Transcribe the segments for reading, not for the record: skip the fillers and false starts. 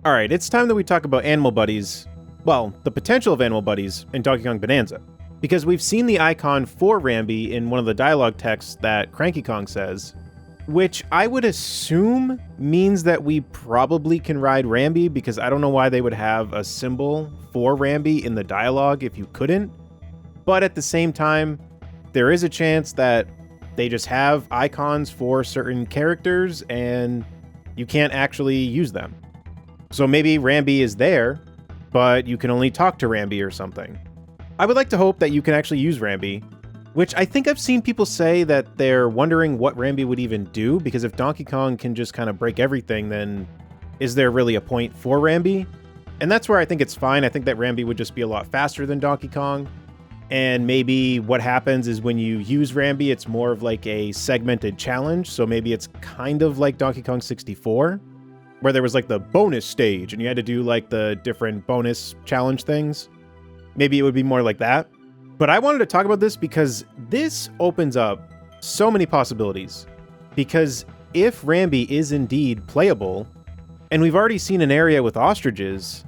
All right, it's time that we talk about animal buddies. Well, the potential of animal buddies in Donkey Kong Bonanza. Because we've seen the icon for Rambi in one of the dialogue texts that Cranky Kong says, which I would assume means that we probably can ride Rambi, because I don't know why they would have a symbol for Rambi in the dialogue if you couldn't. But at the same time, there is a chance that they just have icons for certain characters and you can't actually use them. So maybe Rambi is there, but you can only talk to Rambi or something. I would like to hope that you can actually use Rambi, which I think I've seen people say that they're wondering what Rambi would even do, because if Donkey Kong can just kind of break everything, then is there really a point for Rambi? And that's where I think it's fine. I think that Rambi would just be a lot faster than Donkey Kong. And maybe what happens is when you use Rambi, it's more of like a segmented challenge. So maybe it's kind of like Donkey Kong 64, where there was like the bonus stage and you had to do like the different bonus challenge things. Maybe it would be more like that. But I wanted to talk about this because this opens up so many possibilities. Because if Rambi is indeed playable, and we've already seen an area with ostriches,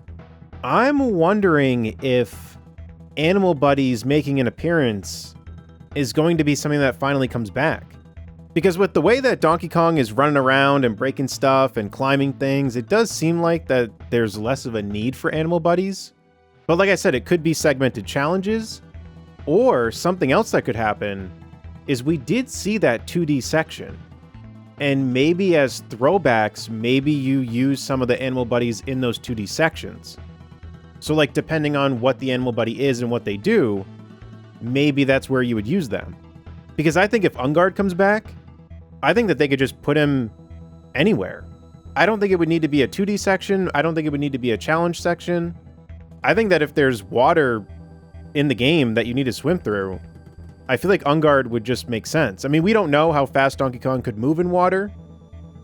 I'm wondering if animal buddies making an appearance is going to be something that finally comes back. Because with the way that Donkey Kong is running around and breaking stuff and climbing things, it does seem like that there's less of a need for animal buddies. But like I said, it could be segmented challenges, or something else that could happen is we did see that 2D section. And maybe as throwbacks, maybe you use some of the animal buddies in those 2D sections. So like depending on what the animal buddy is and what they do, maybe that's where you would use them. Because I think if Ungard comes back, I think that they could just put him anywhere. I don't think it would need to be a 2D section. I don't think it would need to be a challenge section. I think that if there's water in the game that you need to swim through, I feel like Ungard would just make sense. I mean, we don't know how fast Donkey Kong could move in water,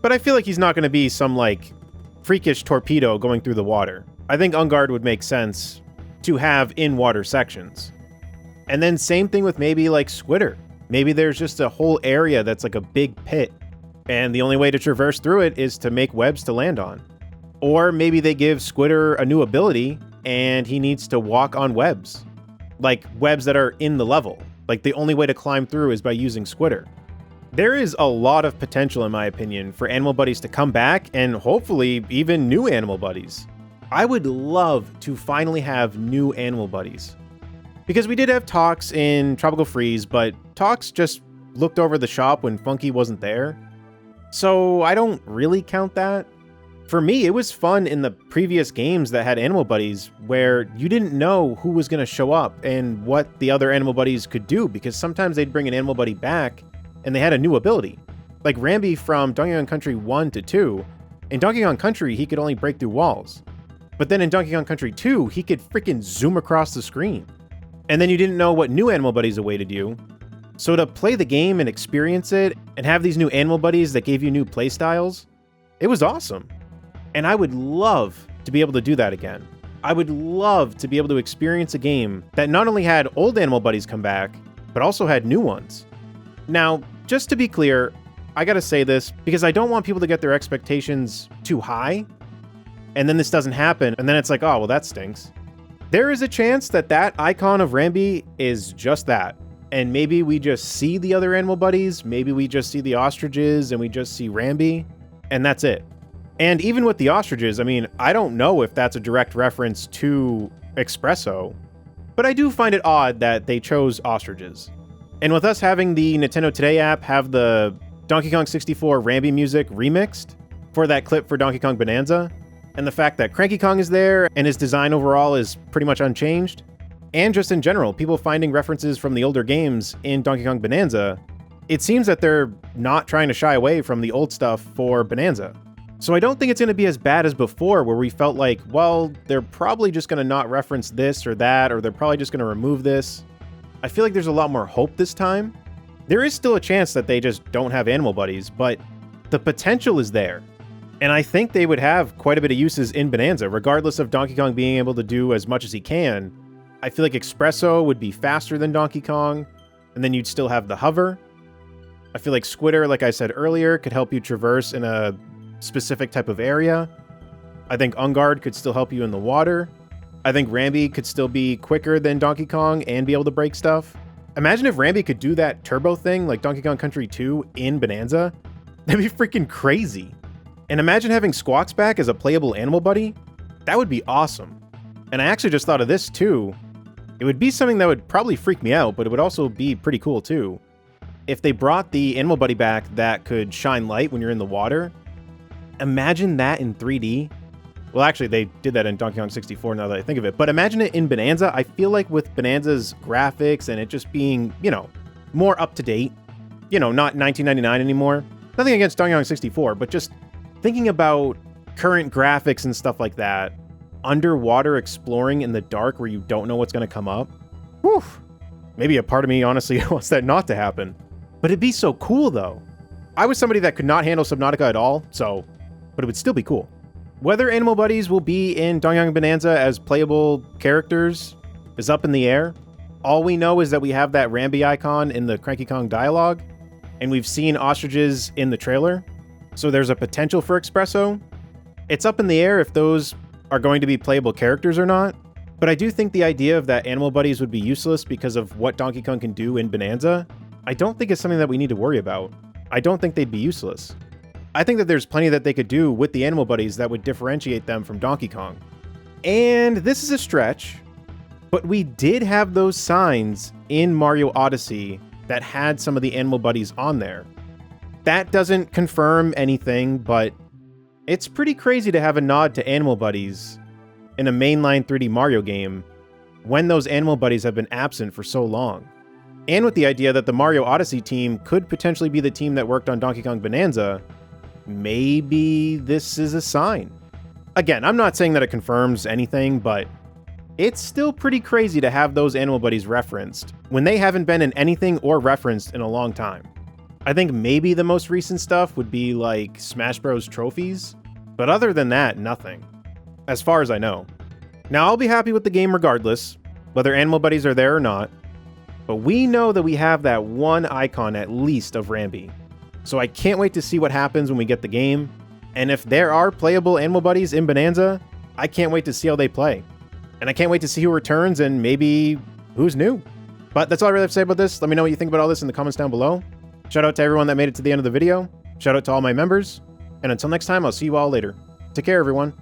but I feel like he's not going to be some like freakish torpedo going through the water. I think Ungard would make sense to have in water sections. And then same thing with maybe like Squitter. Maybe there's just a whole area that's like a big pit, and the only way to traverse through it is to make webs to land on. Or maybe they give Squitter a new ability and he needs to walk on webs. Like webs that are in the level. Like the only way to climb through is by using Squitter. There is a lot of potential, in my opinion, for animal buddies to come back, and hopefully even new animal buddies. I would love to finally have new animal buddies. Because we did have Tox in Tropical Freeze, but Tox just looked over the shop when Funky wasn't there. So I don't really count that. For me, it was fun in the previous games that had animal buddies where you didn't know who was going to show up and what the other animal buddies could do, because sometimes they'd bring an animal buddy back and they had a new ability. Like Rambi from Donkey Kong Country 1 to 2. In Donkey Kong Country, he could only break through walls. But then in Donkey Kong Country 2, he could freaking zoom across the screen. And then you didn't know what new animal buddies awaited you. So to play the game and experience it and have these new animal buddies that gave you new playstyles, it was awesome. And I would love to be able to do that again. I would love to be able to experience a game that not only had old animal buddies come back, but also had new ones. Now, just to be clear, I gotta say this because I don't want people to get their expectations too high, and then this doesn't happen, and then it's like, oh, well, that stinks. There is a chance that that icon of Rambi is just that. And maybe we just see the other animal buddies, maybe we just see the ostriches and we just see Rambi, and that's it. And even with the ostriches, I mean, I don't know if that's a direct reference to Espresso, but I do find it odd that they chose ostriches. And with us having the Nintendo Today app have the Donkey Kong 64 Rambi music remixed for that clip for Donkey Kong Bonanza, and the fact that Cranky Kong is there and his design overall is pretty much unchanged, and just in general, people finding references from the older games in Donkey Kong Bonanza, it seems that they're not trying to shy away from the old stuff for Bonanza. So I don't think it's going to be as bad as before, where we felt like, well, they're probably just going to not reference this or that, or they're probably just going to remove this. I feel like there's a lot more hope this time. There is still a chance that they just don't have animal buddies, but the potential is there. And I think they would have quite a bit of uses in Bonanza, regardless of Donkey Kong being able to do as much as he can. I feel like Espresso would be faster than Donkey Kong, and then you'd still have the hover. I feel like Squitter, like I said earlier, could help you traverse in a specific type of area. I think Ungard could still help you in the water. I think Rambi could still be quicker than Donkey Kong and be able to break stuff. Imagine if Rambi could do that turbo thing like Donkey Kong Country 2 in Bonanza. That'd be freaking crazy. And imagine having Squawks back as a playable animal buddy. That would be awesome. And I actually just thought of this too. It would be something that would probably freak me out, but it would also be pretty cool too. If they brought the animal buddy back that could shine light when you're in the water, imagine that in 3D. Well, actually, they did that in Donkey Kong 64 now that I think of it. But imagine it in Bonanza. I feel like with Bonanza's graphics and it just being, more up to date, not 1999 anymore. Nothing against Donkey Kong 64, but just thinking about current graphics and stuff like that, underwater exploring in the dark where you don't know what's going to come up. Whew. Maybe a part of me honestly wants that not to happen. But it'd be so cool though. I was somebody that could not handle Subnautica at all, but it would still be cool. Whether Animal Buddies will be in Donkey Kong Bonanza as playable characters is up in the air. All we know is that we have that Rambi icon in the Cranky Kong dialogue, and we've seen ostriches in the trailer, so there's a potential for Espresso. It's up in the air if those are going to be playable characters or not, but I do think the idea of that Animal Buddies would be useless because of what Donkey Kong can do in Bonanza. I don't think it's something that we need to worry about. I don't think they'd be useless. I think that there's plenty that they could do with the Animal Buddies that would differentiate them from Donkey Kong. And this is a stretch, but we did have those signs in Mario Odyssey that had some of the Animal Buddies on there. That doesn't confirm anything, but it's pretty crazy to have a nod to Animal Buddies in a mainline 3D Mario game when those Animal Buddies have been absent for so long. And with the idea that the Mario Odyssey team could potentially be the team that worked on Donkey Kong Bonanza, maybe this is a sign. Again, I'm not saying that it confirms anything, but it's still pretty crazy to have those Animal Buddies referenced when they haven't been in anything or referenced in a long time. I think maybe the most recent stuff would be like Smash Bros. Trophies, but other than that, nothing. As far as I know. Now, I'll be happy with the game regardless, whether Animal Buddies are there or not, but we know that we have that one icon at least of Rambi. So I can't wait to see what happens when we get the game, and if there are playable Animal Buddies in Bonanza, I can't wait to see how they play. And I can't wait to see who returns and maybe who's new. But that's all I really have to say about this. Let me know what you think about all this in the comments down below. Shout out to everyone that made it to the end of the video. Shout out to all my members. And until next time, I'll see you all later. Take care, everyone.